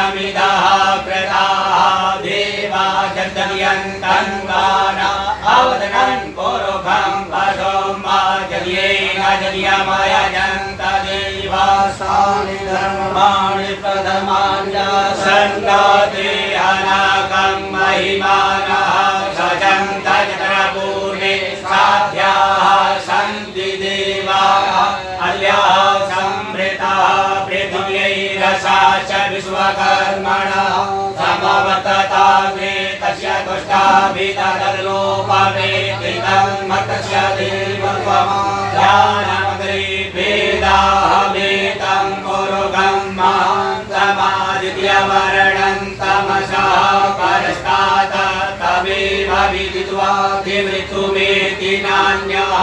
यज्ञमिदः कृताः देवा जगद्यन्तं गाना अवदनं पुरुषं पशुं यज्ञमयजन्त देवासानि धर्माणि प्रथमान्य सन्नते अनागं महिमानः सजन्त चतुर्पूर्णे साध्याः सन्ति देवाः अल्याः संवृताः पृथिव्यैरसा च विश्वकर्मणः समवर्तताग्रे तस्य दुष्टाभितदलोपवेदितं मत्स्य देवत्वमाध्यानमग्रे वेदाहमेतं पुरुषं महान्तमादित्यवर्णं तमसः परस्तात् तमेव विदित्वा विमृत्युमेति नान्यः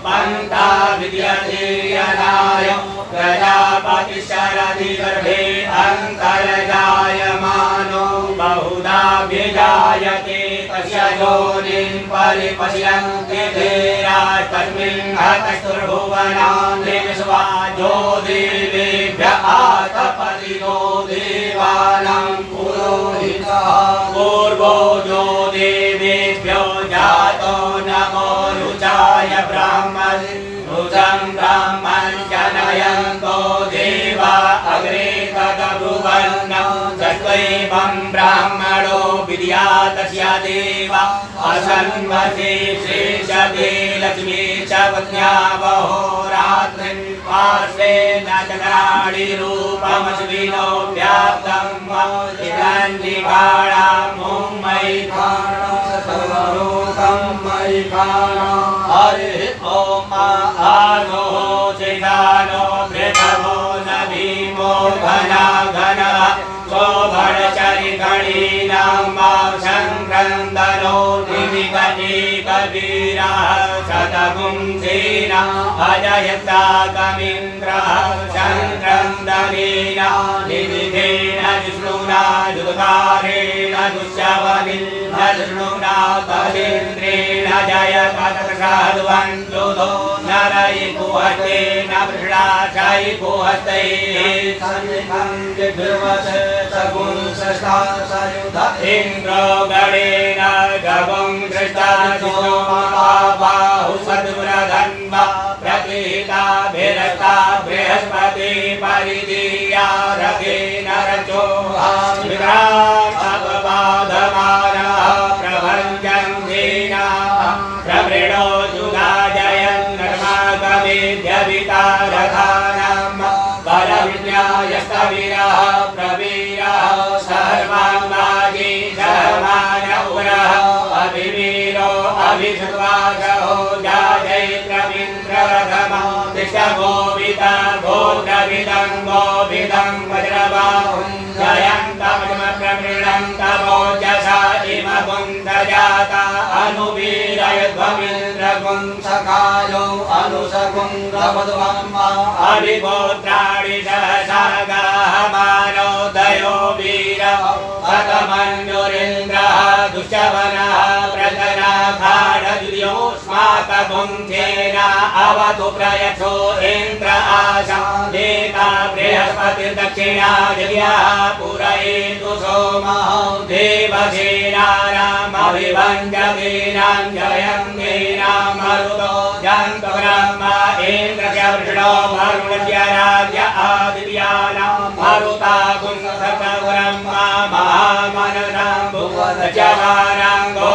पन्था विद्यते यदाय प्रजापतिशरदि गर्भे अन्तर्जायमानो बहुधा व्यजायते तस्य योनिं परिपश्यन्ति धीराः तस्मिन् हतस्तुर्भुवनानि विश्वाजो देवेभ्यः आतपतिनो देवानां पुरोहितः पूर्वो जो देवेभ्यो जातो नमो रुचाय ब्राह्मणे रुचं ब्राह्मण जनयन्तो देवा अग्रे तदब्रुवन्नं चत्वैवं ब्राह्मणो विद्यातस्य देवा असन्मते शेषदे लक्ष्मी च पत्न्यावहोरात्रिं पार्श्वे न चक्राणि रूपमश्विनो व्याप्तं इदन्निभाणा मुम्मयि सर्वलोकं मयि हरिः ॐ आनो चिदानो पृथवो न भीमो घना घनः शोभणचरिगणीनां संक्रन्दनो दिविगणीकवीरः शतपुंसेन अजयत्ताकमिन्द्रः संक्रन्दनेन निधिधेन विष्णुना दुर्गारेण दुष्यवनिर्न विष्णुना तदेन्द्रेण जयकटकसाध्वन्युधो नरयि कुहतेन वृषणाशयि कुहतैः इन्द्रो गणेन गवं दृष्टादिशो महाबाहु सद्वृधन्व प्रतिहिताभिरता बृहस्पति परिदीया रथेन रचोहामित्रार्थपवादमानः प्रभञ्जं धेना प्रवृणो जुगाजयन् नर्मागमेध्यवितारथानां बलविज्ञायस्तवीरः प्रवीरः सर्वाङ्गाजी सहमान उरः अभिवीरो अभिषुवागहो जाजैत्रमिन्द्ररथमः दिशगोविता गोत्रविदं गोविदं वज्रबाहुं जयन्तमजमप्रमृणं तमोजसा इमगुन्दजाता अनुवीरयध्वमिन्द्रगुं सखायो अनुसगुन्द्रवध्वम्मा अभिगोत्राणि सहसागाः मानोदयो वीरः शतमन्युरिन्द्रः दुष्यवनः प्रजनाखाडद्योस्माकगुंसेन अवतु प्रयच्छो इन्द्र आशा देता बृहस्पतिर्दक्षिणादिव्यः पूरयेतु सोमः देवसेनानामभिभञ्जवीनां जयन्तीनां मरुतो जन्तु ब्रह्मा इन्द्रस्य वृषणो वरुणस्य राज्य आदित्यानां मरुता गुंसतब्रह्मा महामनसां भुवनचवानां गो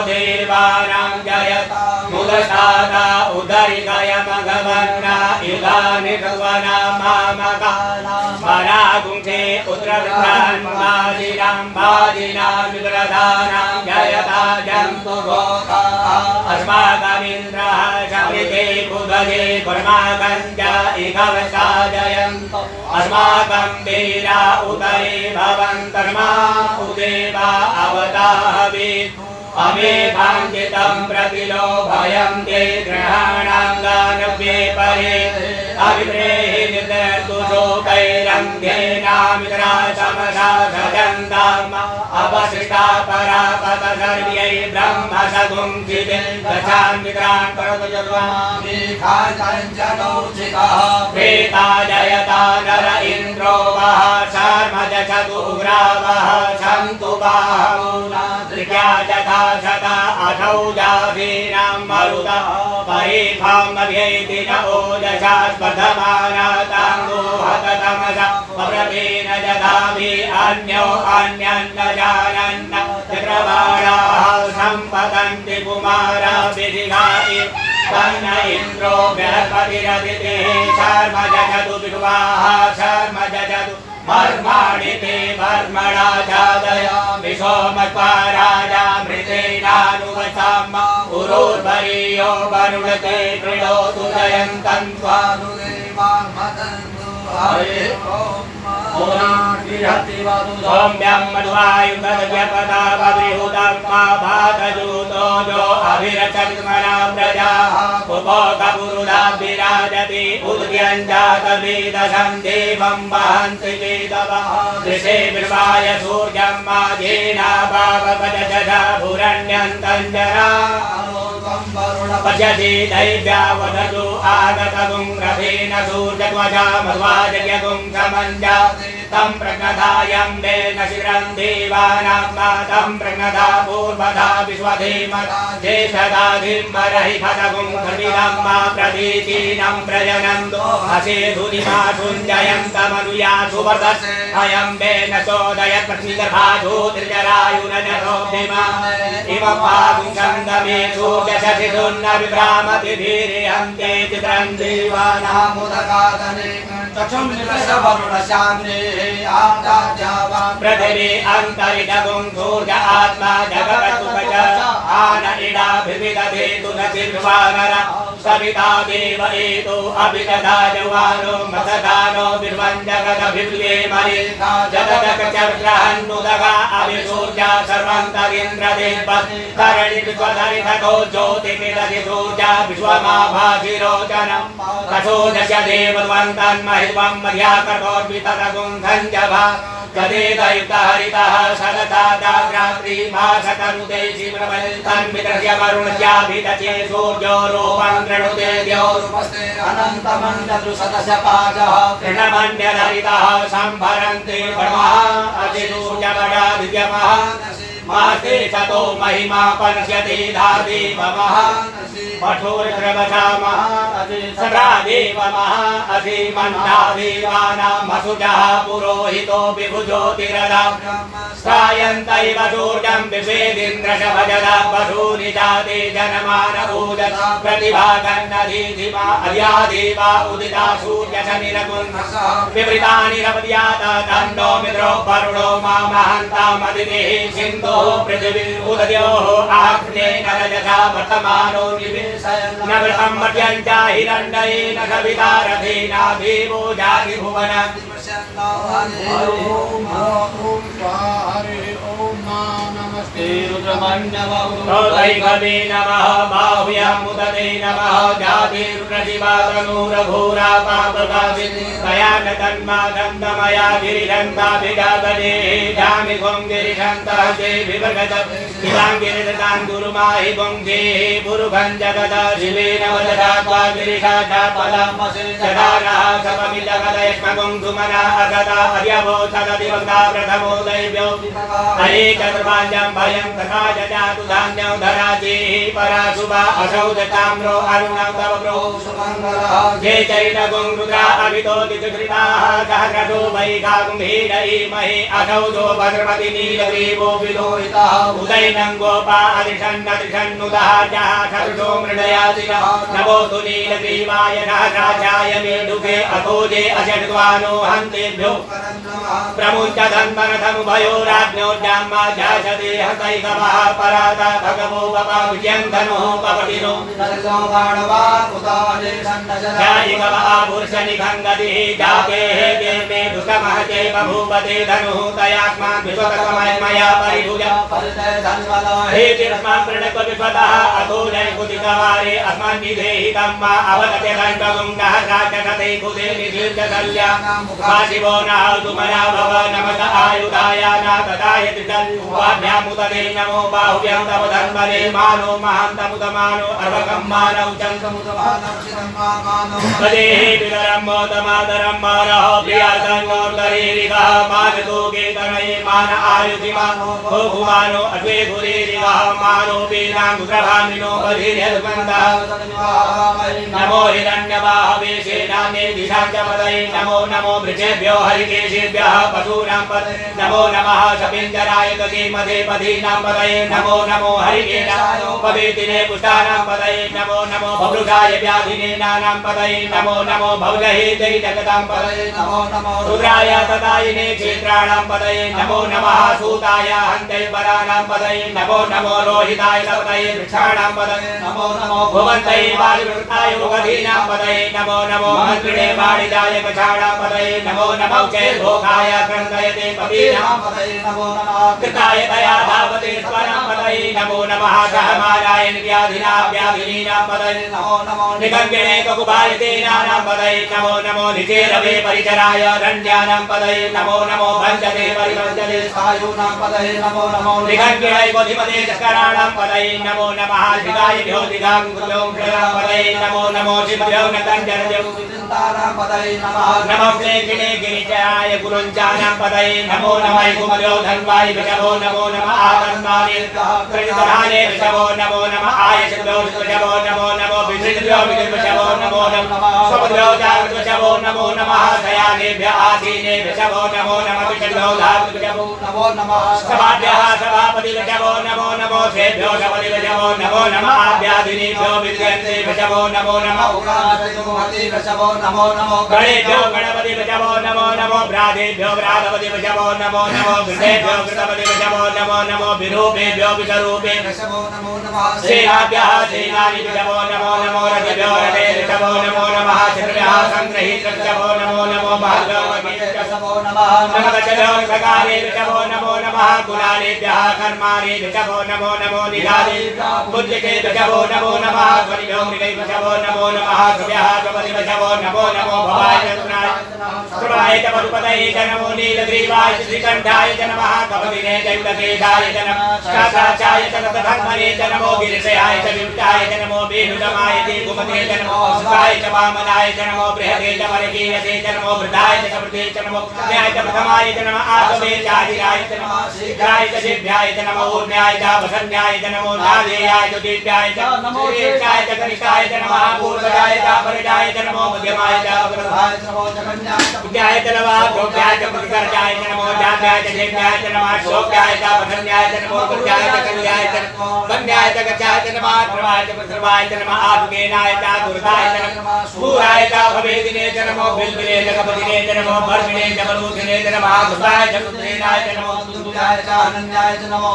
देवानां जयता मुदसादा उदरितयमघवन्ना युधानि भुवना मामकानां मरागुंसे पुत्रवृद्धान्वादिनां वादिनां विप्रधानां जयता जन्तु गोकाः अस्माकमिन्द्रः शमिते बुधगे कुर्माकं च इकवसा जयन्तु अस्माकं वीरा उदरे भवन्तर्मा उदेवा अवताहवेत् अमेधाञ्जितं प्रतिलोभयं ते ग्रहाणां गानव्ये परे अभिप्रेहि निर्दर्तुशोकैरन्ध्येनामित्रा समसा सजन्ताम् अवशिष्टा परापत सर्व्यै ब्रह्म सगुंसिते गच्छान्वित्रान् करोतु यद्वामि खाचञ्चनौचिकः प्रेता जयता नर इन्द्रो वः शर्मजछतु उग्रावः सन्तु बाहुना त्रिक्या यथा शता अठौजाधीनां मरुता परिभामभ्यैति न ओजसा स्पर्धमानाताङ्गोहत तमसा पप्रतेन जधाभि अन्यो अन्यन्न जानन्न चक्रवाणाः सम्पतन्ति कुमारा विधिगायि तन्न इन्द्रो बृहस्पतिरदितिः शर्म जजतु विश्वाः शर्म जजतु मर्माणि ते मर्मणा जादयामि सोमत्वा राजा मृतेनानुवसाम उरोर्वरीयो वरुणते कृणोतु जयन्तं स्वानुदेवान्मदन्तु हरे सौम्यं मध्वायुधव्यपदा बद्रिहुतं मा भातजूतो जो अभिरचन्मना प्रजाः उपभोगपुरुधा विराजति उद्यञ्जातवेदशं देवं वहन्ति वेदवः दृशे विश्वाय सूर्यं माघेना भावपदजधा भुरण्यन्तञ्जरा पश्यति दैव्यावदतु आगतगुं रथेन सूर्यध्वजा मध्वाजयगुं समञ्जा तं प्रज्ञधायं वेन शिरं देवानां मातं प्रज्ञधा पूर्वधा विश्वधीमता जेषदाधिं वरहिखदगुं धृतिदं मा प्रतीचीनं प्रजनं दोहसे धुनिमा सुञ्जयन्तमनुया सुवर्धसे अयं वेन चोदयत् पत्नीगर्भाधूतिर्जरायुनजरोधिमा इमं पागुं छन्दमे सूर्यशशिधुन्न विभ्रामति धीरिहन्ते चित्रं देवानामुदगादने चक्षुं वरुणशान्ते पृथिवी अन्तरिजगुं सूर्य आत्मा जगत्सुखच आन इडाभिविदधेतु न चिर्वानर सविता देव एतो अभिदधा जवानो मसदानो विर्वञ्जगदभिप्ले मरेखा जगदकचक्रहन्नुदगा अभिसूर्या सर्वन्तरिन्द्रदेवत् करणि विश्वधरिथको ज्योतिमिदधि सूर्या विश्वमाभासिरोचनं कशोदस्य देवद्वन्तन्महित्वं मध्याकर्तोर्वितरगुं धञ्जभा कदेदयुक्तहरितः सदता जाग्रात्रिमासतनुते शिवतन्मित्रस्य वरुणस्याभिदचे सूर्यो रूपं कृणुते द्यौरुपस्ते अनन्तमण्डलु सदस्य पाजः तृणमण्डलहरितः सम्भरन्ते ब्रह्मः अतिसूर्यवडा दिव्यमः मासे सतो महिमा पश्यति धादेवमः पठोर्श्रवसामः सदा देवमः असीमन्ना देवानां वसुजः पुरोहितो विभुज्योतिरदा स्त्रायन्तैव सूर्यं विश्वेदिन्द्रशभजदा वसूनि जाते जनमान ऊजस प्रतिभागन्नधीधिमा अर्या देवा उदिता सूर्यशनिरकुन्धसः विवृतानि रपद्यात दण्डो मित्रो वरुणो मामहन्तामदितिः सिन्धुः पृथिवी उदयोः आग्नेन रजसा वर्तमानो निवेशयन् नवृतं मर्त्यञ्च हिरण्येन सविता रथेना देवो जाति भुवन रुद्रमण्यवै नमः बाहुयामुदते नमः जातिरुद्रशिवातनूरघोरा पापकासिनी दयानतन्मादन्तमया गिरिशन्ताभिजातने जामि त्वं गिरिशन्तः विवर्गत इदाङ्गिरिदतां गुरुमाहि पुङ्गे पुरुखं जगदा शिवेन वददात्वा गिरिशाचापलमसे जदानः सपमिजगदयष्मगुं सुमना अगदा अर्यवोचददिवक्ता प्रथमो दैव्यो हरे चतुर्भाण्यं भयं तथा जजातु धान्यं धराजेः पराशुभा असौ जताम्रो अरुणं तव प्रो सुमङ्गलः ये चरितगुं रुद्रा अभितो दिशुधृताः सहस्रशो वैघागुं हीरयीमहे असौ जो भद्रमति नीलग्रीवो विलोहितः उदैनं गोपा अधिषन्नधिषन्नुदहार्यः सदृशो मृडयादिनः नमोऽस्तु नीलग्रीवाय सहस्राध्याय मे दुःखे अथोजे अशट्वानो हन्तेभ्यो प्रमुञ्च धन्वनथमुभयो राज्ञोर्जाम्मा ध्यासते हतैकवः पराता भगवो बाबा विजयंतनो पवटिनो नरलो गाणवा कुताले संनजरा जायि बाबा पुरुषनि खंगति जाके हे मे दुतमहते बभूपते धनु तयात्मा विश्वकर्मय मया परिभुज परितय धन्वलो हे तिरस्मान् प्रणक विपदः अतोजय कुतिकवारे अस्मान् विधेहि तम्मा अवगते गण्डगुण्डः राजकते कुते निधीर्जकल्या मुखाशिवो नः तुमया भव नमत आयुधाय नागदाय त्रितल्वाभ्यामुदते नमो बाहुभ्यां तव धन्वने मानो महान्तमुदमानो अर्वकं मानौ चन्द्रमुदमानौ शिरम्मानो तदेहि पितरं मोदमादरं मानः प्रियासङ्गोर्धरीरिकः मानतो केतनये मान आयुधिमानो भोगुमानो अद्वे गुरीरिकः मानो वीराङ्गुप्रभामिनो बधिर्यद्वन्दः नमो हिरण्यबाहवे सेनाने दिशाञ्चपदये नमो नमो वृक्षेभ्यो हरिकेशेभ्यः पशूनां पदये नमो नमः सपिञ्जराय गतिमधे पदीनां पदये नमो नमो हरिकेशाय पवेतिने पुष्टानां पदये नमो नमो भवृषाय व्याधिनेनानां पदये नमो नमो भवजहेतै जगतां पदये नमो नमो रुद्राय तदायिने क्षेत्राणां पदये नमो नमः सूताय हन्तै वराणां पदये नमो नमो रोहिताय पदये वृक्षाणां पदये नमो नमो भुवन्तै वायुवृताय गधीनां पदये नमो नमो मन्त्रिणे वाणिजाय कषाणां पदये नमो नमो चैर्भोगाय क्रन्दयते पदीनां पदये नमो नमः कृताय दया धावते स्वरां पदये नमो नमः सहमानाय व्याधिना व्याधिनीनां पदये नमो नमो निगङ्गिणे ककुभायतेनानां पदये नमो नमो निचेरवे परिचराय रण्यानां पदये नमो नमो भञ्जते परिभञ्जते सायूनां पदये नमो नमो निगङ्गिणे गोधिमते चकराणां पदये नमो नमः शिवाय भ्योदिगां गुरुं पदये नमो नमो शिवभ्यो नतञ्जनजो विचिन्तानां पदये नमः नमः क्लेकिणे गिरिजाय गुरुञ्जानां पदये नमो नमः कुमयो धन्वाय विषभो नमो नमः आतन्वाय कृतधाने विषभो नमो नमः आयशभो विषभो नमो नमो विधृभ्यो विषभो नमो नमः स्वभ्यो जागृत विषभो नमो नमः दयानेभ्य आसीने विषभो नमो नमः विषभ्यो धातु विषभो नमो नमः सभाभ्यः सभापति विषभो नमो नमो सेभ्यो सपति विषभो नमो नमः आभ्याधिनीभ्यो विद्यन्ते विषभो नमो नमः उगादयोमति विषभो नमो नमो गणेभ्यो गणपति विषभो नमो नमो भ्रातेभ्यो भ्रातपति विषभो नमो नमो घृतेभ्यो घृतपति विषभो नमो नमो विरूपेभ्यो विषरूपे विषभो नमो नमः सेनाभ्यः सेनानि विषभो नमो नमो रथभ्यो रथे विषभो नमो नमः शत्रुभ्यः सङ्ग्रहीत विषभो नमो नमो भार्गवते विषभो नमः नमः सकाले विषभो नमो नमः कुलालेभ्यः कर्माणि विषभो नमो नमो निधाने बुद्धिके विषभो नमो नमः स्वरिभ्यो मृगै विषभो नमो नमः सुभ्यः स्वपति विषभो नमो नमो भवाय चतुराय श्रवाय च पशुपतये च नमो नीलग्रीवाय श्रीकण्ठाय च नमः कपतिने च युगकेशाय च नमः शासाचाय च रथधर्मणे च नमो गिरिशयाय च विष्टाय च नमो वेणुदमाय च गुमते च नमो सुताय च वामनाय च नमो बृहते च वरकीयसे च नमो वृद्धाय च समृद्धे च नमो न्याय च प्रथमाय च नमः आगमे च आदिराय च नमः शीघ्राय च सिद्ध्याय च नमो ऊर्ध्याय च वसन्याय च नमो नादेयाय च दीप्याय च नमो रेचाय च कनिष्ठाय च नमः पूर्वजाय च परिजाय च नमो मध्यमाय च अग्रभाय च नमो जगन्याय च विद्याय च नमः गोप्याय च प्रतिकर्जाय च नमो जात्याय च देव्याय च नमः शोक्याय च वसन्याय च नमो गुर्जाय च कल्याय च वन्याय च गच्छाय च नमः ध्रुवाय च प्रसर्वाय च नमः आदुकेनाय च दुर्गाय च नमः सूराय च भवेदिने च नमो बिल्बिने च कपदिने च नमो भर्मिने च बलूदिने च नमः दुर्गाय च रुद्रेनाय च नमो दुर्गाय च अनन्याय च नमो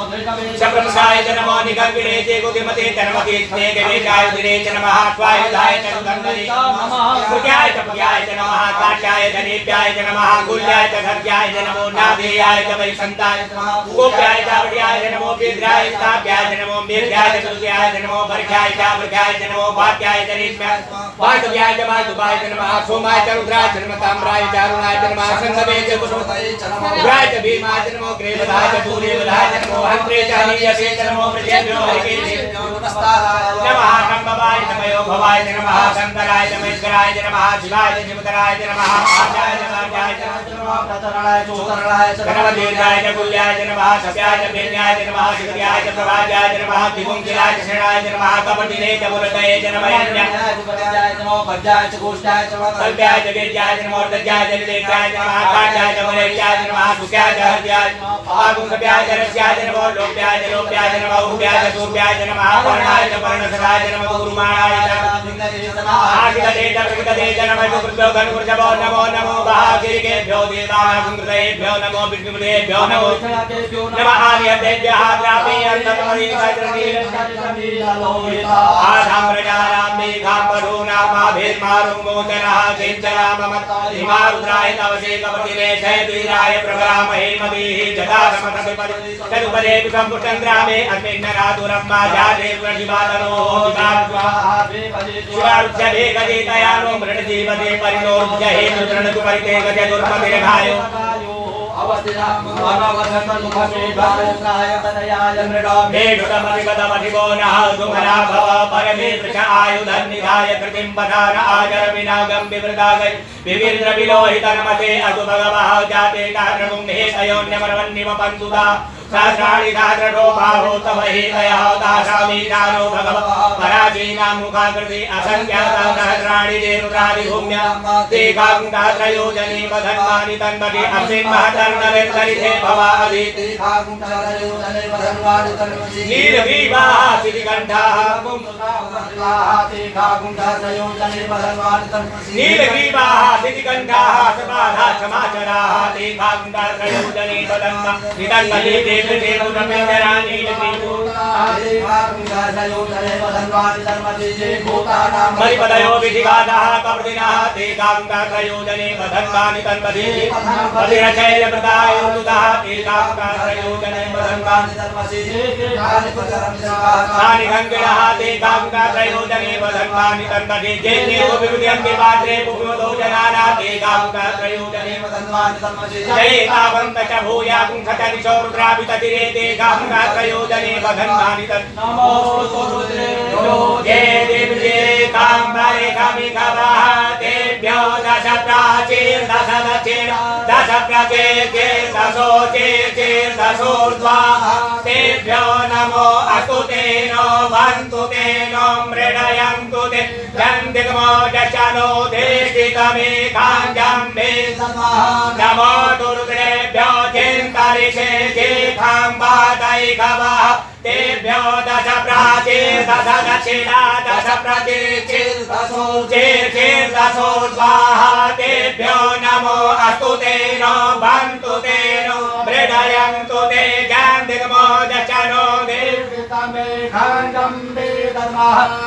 शप्रमसाय च नमो निगङ्गिने च गुदिमते च नमः कीर्तने गवेशाय दिने च नमः स्वायुधाय च सुगन्धने च नमः सुख्याय च पुख्याय च नमः काट्याय च नीप्याय च नमः गुल्याय च घर्याय च नमो नादेयाय च वैसन्ताय च नमः गोप्याय च वड्याय च नमो विद्राय च ताप्याय च नमो मेध्याय च तुल्याय च नमो वर्घ्याय च वर्घ्याय च नमो वाक्याय च नीप्याय वासुव्याय च वासुभाय च नमः सोमाय च रुद्राय च नमः ताम्राय च अरुणाय च नमः संगमे च कुसुमतये च नमो उग्राय च भीमाय च नमो ग्रीवधाय च सूर्यवधाय च नमो हन्त्रे च हनीयसे च नमो मृत्येभ्यो हरिकेशेभ्यो नमः नमः नमयो भवाय च नमः शंकराय च महेश्वराय च नमः शिवाय च शिवतराय च नमः आचार्य च आचार्य च नमः प्रतरणाय च उत्तरणाय च गणपतिर्याय च कुल्याय च नमः सत्याय च वेद्याय च नमः शिवयाय च प्रभाजाय च नमः दिगुंकिलाय च शरणाय च नमः कपटिने च मुरतये च नमः यज्ञाय च पद्याय च नमो भज्याय च गोष्ठाय च कल्प्याय च वेद्याय च नमो दज्याय च विदेशाय च नमः काट्याय च मरेशाय च नमः सुख्याय च हर्याय च नमः आगुंसप्याय च रस्याय च नमो लोप्याय च नमः उप्याय च सूर्याय च नमः वर्णाय च पर्णसदाय च नमो गुरुमाणाय च आकिलते च प्रकिलते च नमो गुरुभ्यो गणगुरुजभो नमो नमो भागिरिकेभ्यो देवानां कृतेभ्यो नमो विष्णुदेभ्यो नमो नमः आर्यदेभ्यः आधां प्रजानां मेघां पशूनां माभिर्मारुं मोचनः किञ्चनाममत्रिमारुद्राय तवसेकपतिरे जयवीराय प्रभरामहे मदीः चतुपदे विसम्पुष्टं ग्रामे अस्मिन्नरातुरम्मा जाते प्रतिपादनो शिवारुच्य भेगजेतयानो मृणजीवते परिणोर्ज्य हेतुतृणतु परिते गजदुर्मतिर्घायो मेढुतमधिपदमधिगो नः सुमना भव परमे वृष आयुधन्निधाय कृतिं पधान आचर विनागं विवृतागै विविन्द्रविलोहितनमते अतु भगवः जाते कारणं हेतयोन्यमरवन्निम पन्तुदा सहस्राणि सहस्रशो बाहो तव हेतयः दाशामीशानो भगव पराचीनां मुखाकृति असङ्ख्याता सहस्राणि देरुद्रादि भूम्या ते काकुण्ठात्रयोजने वधन्वानि तन्मति अस्मिन् महतर्णविर्दरिते भवादि नीलग्रीवाः सितिकण्ठाः नीलग्रीवाः सितिकण्ठाः सपाधा समाचराः ते काकुण्ठात्रयोजने वधन्वा नितन्मति मणिपदयो विधिगादाः कपर्दिनः ते काकुण्ठात्रयोजने वधन्वानि तन्मति पतिरचैलप्रदायोदुतः ते काकुण्ठात्रयोजने वधन्वानि तन्मति तानि गङ्गिणः ते काकुण्ठात्रयोजने वधन्वानि तन्मति जेतेषु विविध्यन्ति पात्रे पुष्पदो जनानां ते काकुण्ठात्रयोजने वधन्वानि तन्मति जयेतावन्त च भूया कुण्ठच दिशो रुद्राभिततिरे ते काकुण्ठात्रयोजने वधन्वानि तन्मति जय देवजे काम्बरे कामिकवः तेभ्यो दश प्राचीर दश दक्षिण दश प्रचेर दशोचेर दशोर्ध्वाः तेभ्यो नमो अस्तु तेनो वन्तु तेनो मृडयन्तु ते जन्दिग्मो दशनो देशितमेकाञ्जम्बे नमो रुद्रेभ्यो चिन्तरिषे जेखाम्बादैकवः तेभ्यो दश प्राचीर दश दक्षिणा दश प्रचेर दशोर्ध्वाः तेभ्यो नमो अस्तु तेनो वन्तु तेनो मृडयन्तु ते जन्दिग्मो दशनो देशितमेकाञ्जम्बे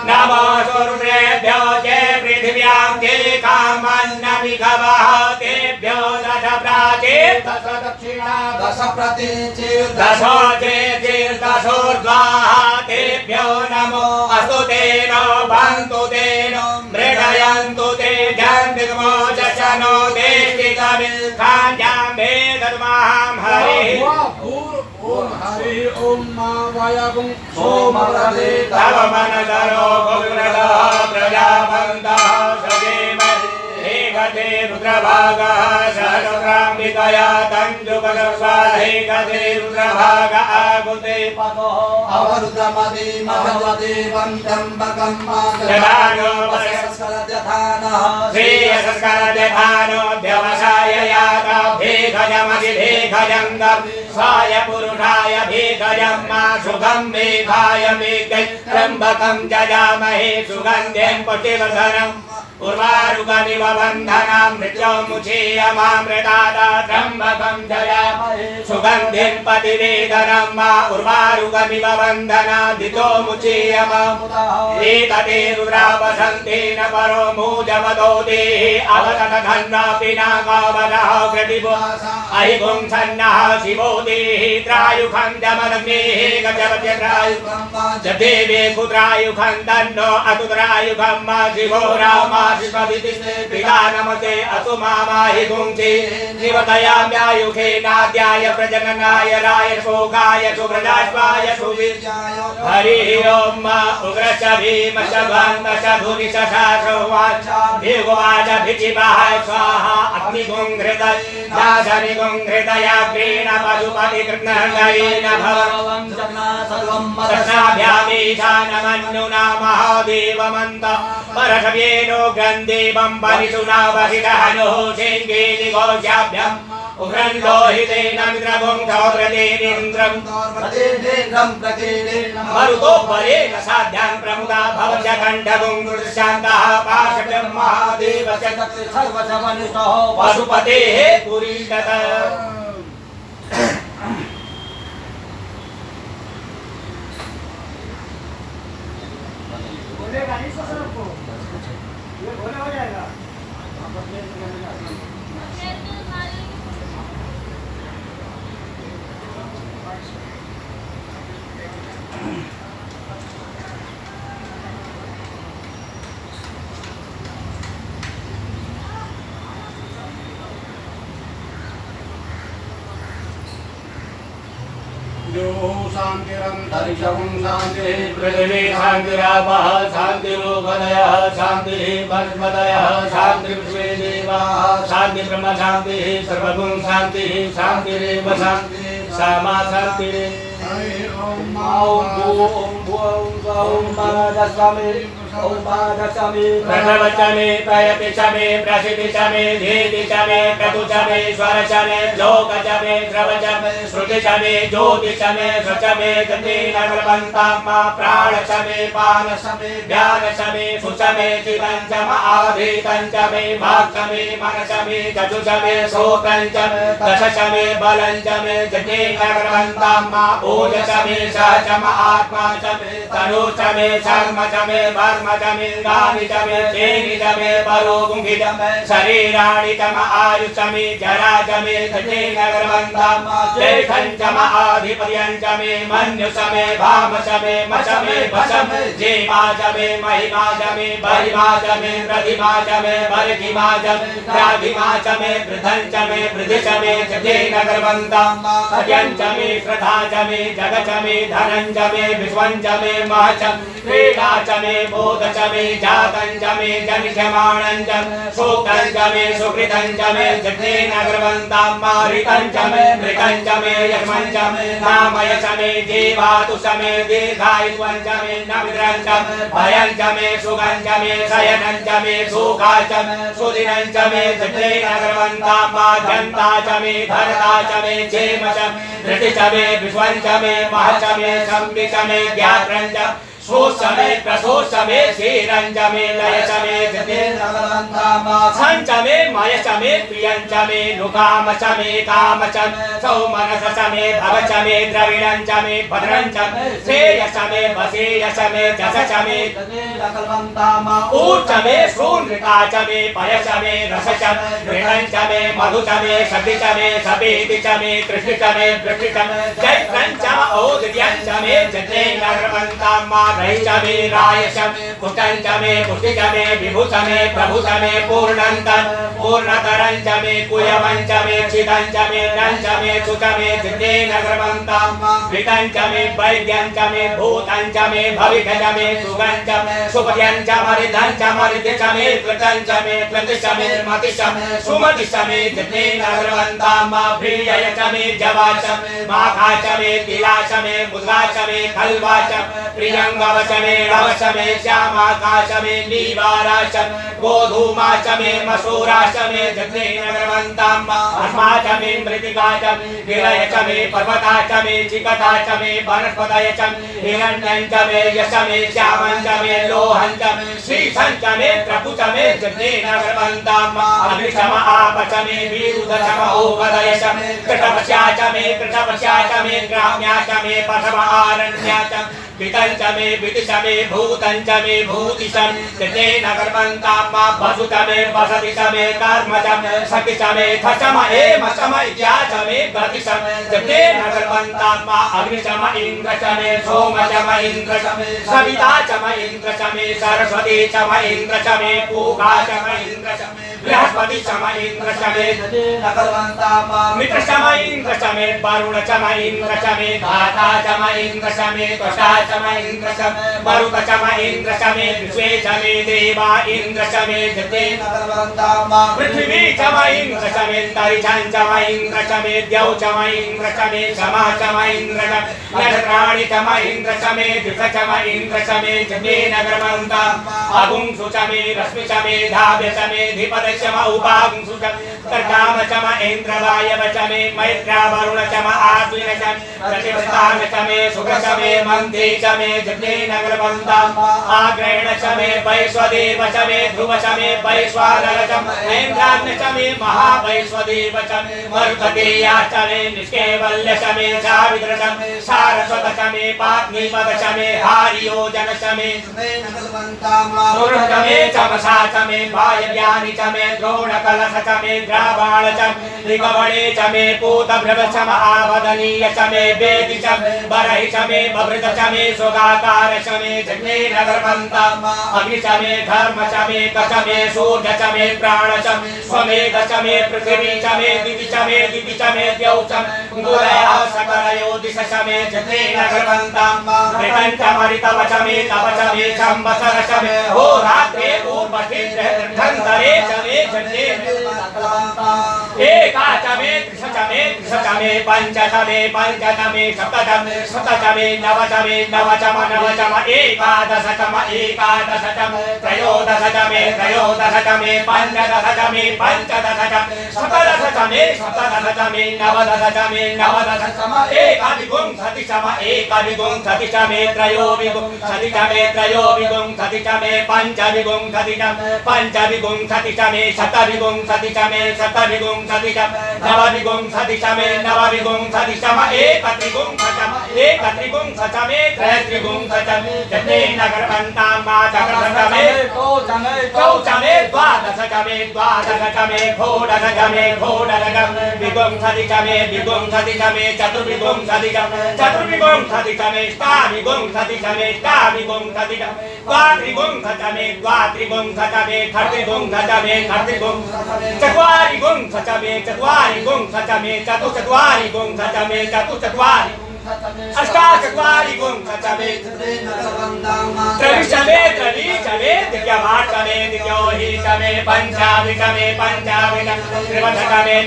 नमो रुद्रेभ्यो जय पृथिव्यां जे कामन्नमिघवः तेभ्यो दश प्राचीर दश दक्षिणा दश प्रचेर दशोचेर दशोर्ध्वाः तेभ्यो नमो अस्तु तेनो वन्तु तेनो मृडयन्तु ते जन्दिग्मो दशनो देशितमेकाञ्जम्बे दद्महं हरिः ओम हरि ओम मा वायागुं सोमव्रते तव मनसरो गुरुरदः प्रजापन्तः सजेमहि हेगते रुद्रभागः सहस्राम्बिकया तञ्जुगदस्वाहेगते रुद्रभाग आगुते पतो अवरुद्रमदे महवदे वन्दम्बकं जगानो वसस्करद्यथानः श्रेयसस्करद्यथानो व्यवसाय याता भेखजमसि भेखजङ्गम् स्वाय पुरुषाय भेखजं मा सुखं मेघाय मेघै त्र्यम्बकं जजामहे सुगन्धिं पुष्टिवर्धनम् उर्वारुकमिव बन्धनां मृत्युमुचीयमामृतादा त्र्यम्बकं जयामहे सुगन्धिं पतिवेदनं मा उर्वारुकमिव बन्धनादितोमुचीयमामुदाः एतते रुद्रावसन्तेन परो मूजवदो देहि अवततधन्वापि नागावदः कृतिपुंसा अहिपुं सन्नः शिवो देहि त्रायुखं जमदग्नेः गजवज्रायुखं जदेवे कुत्रायुखं तन्नो अतुत्रायुखं मा शिवो रामा पिता नमते असु मामाहि गुंसि निवतयाम्यायुखे नाद्याय प्रजननाय राय शोकाय सुव्रजाश्वाय सुवीर्याय हरिः ओम उग्रश्च भीमश्च भन्दश्च धुनिश्च शासवाच भीगवाच भिचिवाह स्वाहा अग्निगुंघृत दाशनिगुंघृतयाग्रेण पशुपति कृष्णहृदयेन भवं तस्नाभ्यामीशानमन्युना महादेवमन्त परशव्येनो ग्रन्देवं परिशुना वसितहनुः शेङ्गेनि घोषाभ्यम् उग्रं लोहितेन मित्रभुं धौर्यतेनेन्द्रं मरुतो परेण साध्यां प्रमुदा भवस्य कण्ठभुं दुर्शान्तः पार्श्वं महादेवस्य सर्वसमनुतः पशुपतेः पुरीशत ये भोले हो जाएगा शांतिरंतरिक्षं शांति पृथिवी शान्तिरापः शान्तिरोगदयः शान्तिः वनस्पतयः शान्ति विश्वे देवाः शान्ति ब्रह्म शान्तिः सर्वगुण शान्तिः शान्तिरेव शान्तिः सामा शान्तिः ओम प्रणव च मे प्रयति च मे प्रसिद्धि च मे धीति च मे प्रभु च मे स्वर च मे लोक च मे द्रव च मे श्रुति च मे ज्योति च मे स्वच मे गति नगरवन्तात्मा प्राण च मे पान च मे ध्यान च मे सुच मे चितं च म आधीतं च मे वाक् च मे मन च मे चक्षु च मे श्रोत्रं च मे दश च मे बलं च मे गति नगरवन्तात्मा ओज च मे स च म आत्मा च मे तनु च मे शर्म च मे वर्म च मे गानि च मे चेनि च मे परोगुंहि च मे शरीराणि च म आयु च मे जरा च मे गति नगरवन्तां जेठं च म आधिपत्यं च मे मन्यु च मे भाम च मे मच मे भच मे जेमा च मे महिमा च मे बहिमा च मे प्रतिमा च मे बर्हिमा च मे व्याधिमा च मे वृद्धं च मे वृद्धि च मे गति नगरवन्तां सत्यं च मे श्रद्धा च मे जग च मे धनं च मे विश्वं च मे मह च क्रीडा च मे बोध च मे जातं च मे जनिष्यमाणं च शोकं च मे सुकृतं च मे जग्ने नगरवन्तां मारितं च मे मृगं च मे यक्ष्मं च मे नामय च मे देवातु च मे दीर्घायुवं च मे नमिन्द्रं च मे भयं च मे सुगं च मे शयनं च मे सुखा च मे सुदिनं च मे जग्ने नगरवन्तां जन्ता च मे धरता च मे क्षेम च मे धृति च मे विश्वं च मे मह च मे संवि च मे ज्ञात्रं च सोच मे प्रसोच मे क्षीरं च मे लय च मे जते सं च मे मय च मे प्रियं च मे नुकाम च मे काम च मे सौमनस च मे भव च मे द्रविणं च मे भद्रं च मे श्रेय च मे वसेय च मे जस च मे ऊर्च मे शून्यता च मे पय च मे रस च मे घृतं च मे मधु च मे शक्ति च मे सपेति च मे कृष्ण च मे वृष्टि च मे जैत्रं च म औदर्यं च मे जते नगरवन्तां रहि च मे राय च मे पुष्टं च मे पुष्टि च मे विभु च मे प्रभु च मे पूर्णन्तं पूर्णतरं च मे कुयवं च मे क्षितं च मे नं च मे सुच मे जिते नगरवन्तां वितं च मे वैद्यं च मे भूतं च मे भविक च मे सुगं च मे सुपद्यं च मरिधं च मरिधि च मे कृतं च मे कृति च मे मति च मे सुमति च मे जिते नगरवन्तां प्रियय च मे जवा च मे माखा च मे तिला च मे मुद्गा च मे खल्वा च मे प्रियंगव च मे रव च मे श्यामा च मे नीवारा च मे गोधूमा च मे मसूरा च मे जग्ने नगरवन्तां अस्मा च मे मृतिका च मे गिरय च मे पर्वता च मे चिकता च मे वनस्पतय च मे हिरण्यं च मे यश मे श्यामं च मे लोहं च मे श्रीशं च मे प्रभु च मे जग्ने नगरवन्तां अग्निशम आप च मे विरुध च म ओगदय च मे कृतपस्या च मे ग्राम्या च मे पशव आरण्या च पितं च मे विति च मे भूतं च मे भूति च मे जते नगरवन्तां वसु च मे वसति च मे कर्म च मे शक्ति च मे थ च म एम च म इत्या च मे गति च मे जते नगरवन्तां अग्नि च म इन्द्र च मे सोम च म इन्द्र च मे सविता च म इन्द्र च मे सरस्वती च म इन्द्र च मे पूगा च म इन्द्र च मे बृहस्पति च म इन्द्र च मे जते नगरवन्तां मित्र च म इन्द्र च मे वरुण च म इन्द्र च मे धाता च म इन्द्र च मे त्वष्टा च म इन्द्र च मे मरुत च म इन्द्र च मे विश्वे च मे देवा इन्द्र च मे जते नगरवन्तां पृथिवी च म इन्द्र च मे तरिचं च म इन्द्र च मे द्यौ च म इन्द्र च मे क्षमा च म इन्द्र च मे नक्षत्राणि च म इन्द्र च मे दिश च म इन्द्र च मे जते नगरवन्तां अगुंसु च मे रश्मि च मे धाव्य च मे धिपद च म उपागुंसु च मे कर्काम चम इंद्रवायव चमे मैत्रा वरुण चम आश्विन चम प्रतिपदान चमे सुख चमे मंदे चमे जग्ने नगरवन्ताम आग्रहण चमे वैश्वदेव चमे ध्रुव चमे वैश्वानर चम इंद्राग्न चमे महावैश्वदेव चमे मरुतकेया चमे निष्केवल्य चमे सावित्र चमे सारस्वत चमे पाग्निपद चमे हारियोजन चमे चमे चमसा चमे वायव्यानि चमे द्रोण कलश चमे द्रावाण चमे ऋगवणे चमे पूतभ्रव चम आवदनीय चमे वेदि चमे बरहि चमे बभृत चमे सुगाकार चमे जग्ने नगरवन्ताम अग्नि चमे धर्म चमे कचमे सूर्य चमे प्राण चमे स्वमेध चमे पृथ्वी चमे दिति चमे द्यौ चमे गुरया सकलयो दिश चमे जग्ने नगरवन्ताम ऋतञ्च मरितव चमे तव चमे संवत्सर चमे होरात्रे ऊर्ध्वक्षेत्र धन्वन्तरे चमे जग्ने एका चमे त्रिश चमे पंच चमे सप्त चमे नव चम एकादश चम त्रयोदश चमे पंचदश चमे सप्तदश चमे नवदश चमे चम एकाविंशति चमे त्रयोविंशति चमे पंचविंशति चमे शतविंशति चमे नवविंशति चमे चम एकत्रिंश चमे त्रयत्रिंश चमे जग्ने नगरवन्ताम चक्रधमे चौचमे द्वादश चमे षोडश चमे विंशति चमे चतुर्विंशति चमे अष्टाविंशति चमे द्वात्रिंश चमे चत्वारिंश चमे चतुश्चत्वारिंश चमे अष्टाचत्वारिंश चमे त्रविशमे द्वितीयोहि चमे पंचावि चमे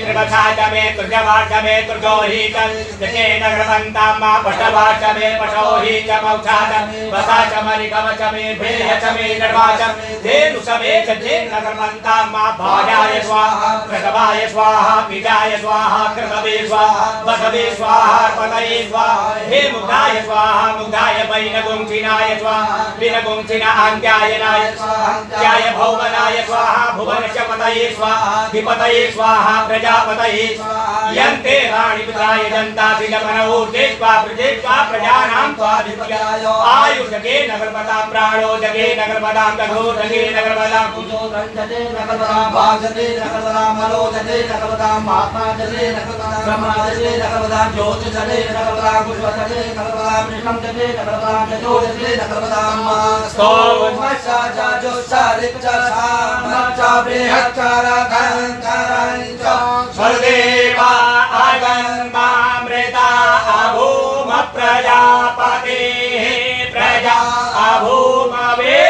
त्रिवधा चमे तृतीयोहि चमे नगरवन्ताम पशवा चमे पशोहि चमौषा चमे वसा चमरिकव चमे भेह चमे नर्वा चमे धेनु चमे जग्ने नगरवन्ताम भाजाय स्वाहा प्रसवाय स्वाहा बीजाय स्वाहा कृतवे स्वाहा वसवे स्वाहा पतये स्वाहा हे मुग्धाय स्वाहा मुग्धाय वैनगुंसिनाय स्वाहा विनगुंसिना अंत्यायनाय स्वाहा अंत्याय भौवनाय स्वाहा भुवनस्य पतये स्वाहा विपतये स्वाहा प्रजापतये स्वाहा यन्ते राणिपुत्राय दन्ता सिजमनऊर्जे प्रजेत्वा प्रजानां स्वाधिपत्याय आयु जगे नगरपदां प्राणो जगे नगरपदां कठोर जगे नगरपदां कुतो रंजते नगरपदां भाजते नगरपदां मलो जगे नगरपदां महात्मा जगे नगरपदां ब्रह्मा जगे नगरपदां ज्योति जगे नगरपदां कुशवजगे नगरपदां विष्णु जगे नगरपदां जयो जगे नगरपदां सर्वेवा आगन्मामृता अभूम प्रजापतेः प्रजा अभूमवे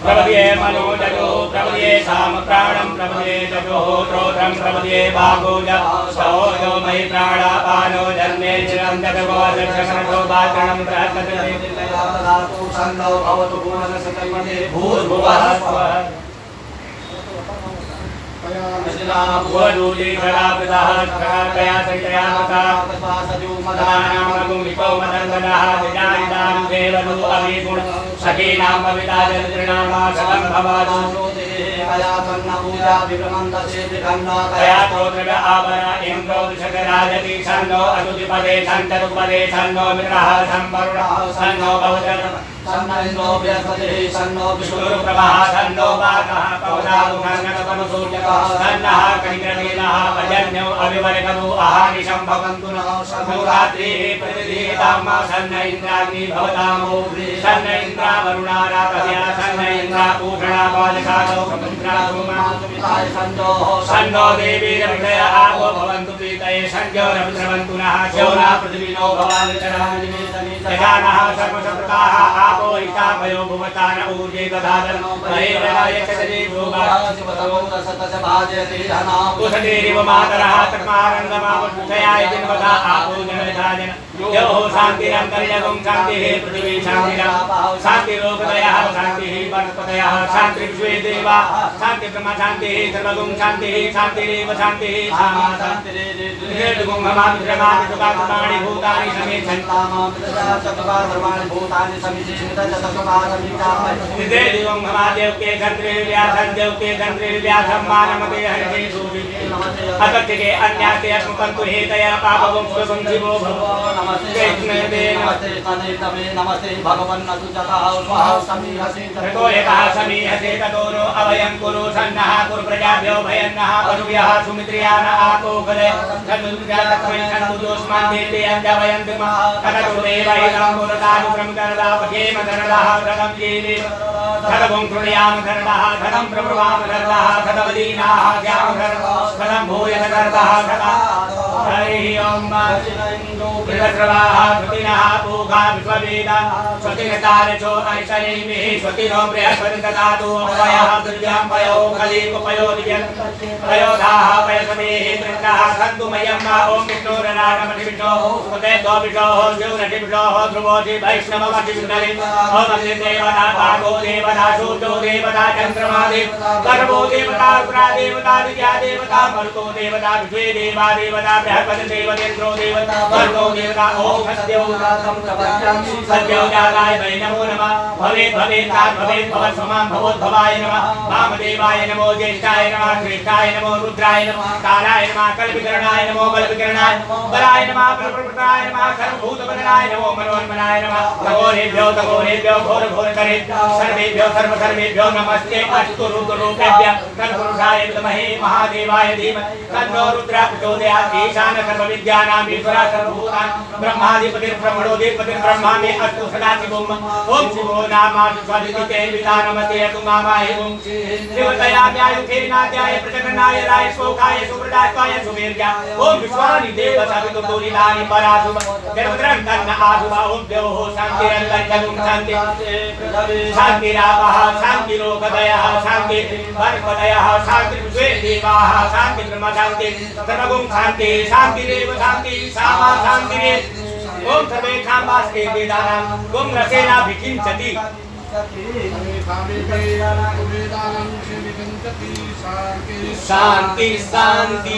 प्रपद्ये मनोजयो प्रपद्ये साम प्राणं प्रपद्ये जगो क्रोधं प्रपद्ये भागोज सहोजो मयि प्राणापानो जन्मे चिरं जगो दर्शकरणो वाचनं प्रहतते लयातु सन्नो भवतु भुवनसकल्पते भूर्भुवः स्वः भुवदूली खलापितः खलाकया सङ्कया मता तस्मासजो मदानां मगुमिको मदङ्गनः विजानितां देवदू अभिगुण सखीनां कविता जलतृणां सकं भवादो कया सन्न पूजा विभ्रमन्तसे त्रिखण्डो कया तोद्रव्य आवरा इन्द्रो दृशकराजति सन्नो अदुतिपदे सन्तरुपदे सन्नो मित्रः संवरुणः सन्नो भवजन सन्न इन्द्रो बृहस्पतिः सन्नो विष्णुरुप्रभः सन्नो वातः पौरादुखन्नकपनुसूर्यकः सन्नः कनिक्रवीणः पर्जन्यो अभिवर्गतो अहानिशं भवन्तु नः समुरात्रिः प्रतिदीतां सन्न इन्द्राग्नि भवतामो सन्न इन्द्रा वरुणा रातस्य सन्न इन्द्रा पूषणा बालकादौ समुद्राधूमातुमिताय सन्नोः सन्नो देवी रविषय आपो भवन्तु पीतये सन्यो रविद्रवन्तु नः शौना पृथिवीनो भवानिचरानिमेतनितजानः सर्वशब्दाः आपो हितापयो भुवतान ऊर्जे दधातनो परेरणाय चतरे भूभासिवतमो रसतस भाजयते धनाम् कुसतेरिव मा मातरः तस्मारंगमावुषयाय जिन्वता आपो जनयधाजन यो शान्तिरन्तर्यगुं शान्तिः पृथिवी शान्तिरं शान्तिरोपदयः शान्तिः वनस्पतयः शान्तिर्विश्वे देवा शान्ति ब्रह्म शान्तिः सर्वगुं शान्तिः शान्तिरेव शान्तिः सामा शान्तिरेव गुंहमामित्रमामि सुखानि भूतानि समीचन्ति देवं हमादेव के गंत्रे व्यासं देव के गंत्रे व्यासं मानमते हरिते सूरि अतके अन्याते अस्मकंतु हेतया पापवं सुखं जीवो भव नमस्ते तने नमस्ते भगवन् अतुचतः स्वाहा समीहसे ततो यथा समीहसे ततो नो अभयं कुरु सन्नः कुरु प्रजाभ्यो भयन्नः परुभ्यः सुमित्रियान आकोखले सन्नुजातस्मै सन्नुजोस्मान् देते अञ्जवयन्ति मा ततो देवैनं पुरतानुक्रम करदा पठेम करदाः व्रतं जीवे धनं कृणयाम करदाः धनं प्रभवाम करदाः धनवदीनाः ज्ञाम करदाः धनं भूयः करदाः धना हरि ओम विवस्रवाः स्वतिनः पूगा विश्ववेदा स्वतिनतारचो ऐशनेमिः स्वतिनो बृहस्पति ददातु अवयः दुर्यां पयो कलिपयो दिव्यं पयोधाः पयसमेः वृन्दः सन्तुमयं वा ॐ विष्णुरनागमधिविष्णोः उदयतो विष्णोः शिवनटिविष्णोः ध्रुवोऽधि वैष्णवमधिविष्णरे ॐ देवता भागो देवता सूर्यो देवता चन्द्रमा देवता गर्भो देवता रुद्रा देवता विद्या देवता मरुतो देवता विश्वे देवा देवता बृहस्पति देवतेन्द्रो देवता वर्गो देवता ओम सद्यो जाताय वै नमो नमः भवेत् भवेत् भवेत् भवत् समां भवोत् भवाय नमः वामदेवाय नमो ज्येष्ठाय नमः श्रेष्ठाय नमो रुद्राय नमः कालाय नमः कल्पकरणाय नमो बलविकरणाय बलाय नमः बलप्रदाय नमः सर्वभूतबलाय नमो मनोन्मनाय नमः तगोरेभ्यो घोरघोरकरेभ्यो सर्वेभ्यो सर्वसर्वेभ्यो नमस्ते अस्तु रुद्ररूपेभ्यः तत्पुरुषाय विद्महे महादेवाय धीमहि तन्नो रुद्रः प्रचोदयात् ईशान सर्वविद्यानां ईश्वरः सर्वभूतानां ब्रह्माधिपतिर्ब्रह्मणोऽधिपतिः ब्रह्मा मे अस्तु सदाशिवम् ओम शिवो नामास्तु स्वादिते विधानमते तुमामाय ओम शिवतयाध्यायुखेनाध्याय प्रचण्डाय राय शोकाय सुप्रदाय सुवीर्याय ओम विश्वानि देवतावितुर्दूरितानि परासुभ जन्मद्रं तन्न आसुभ ओम देवः शान्तिरन्तर्जगुं शान्ति शान्तिरापः शान्तिरोगदयः शान्ति वर्गदयः शान्ति विश्वे देवाः शान्ति ब्रह्म शान्ति सर्वगुं शान्ति शान्तिरेव शान्ति सामा शान्तिरेव ओम सर्वेषां वास्ते वेदानां गुं रसेना विकिञ्चति शांति शांति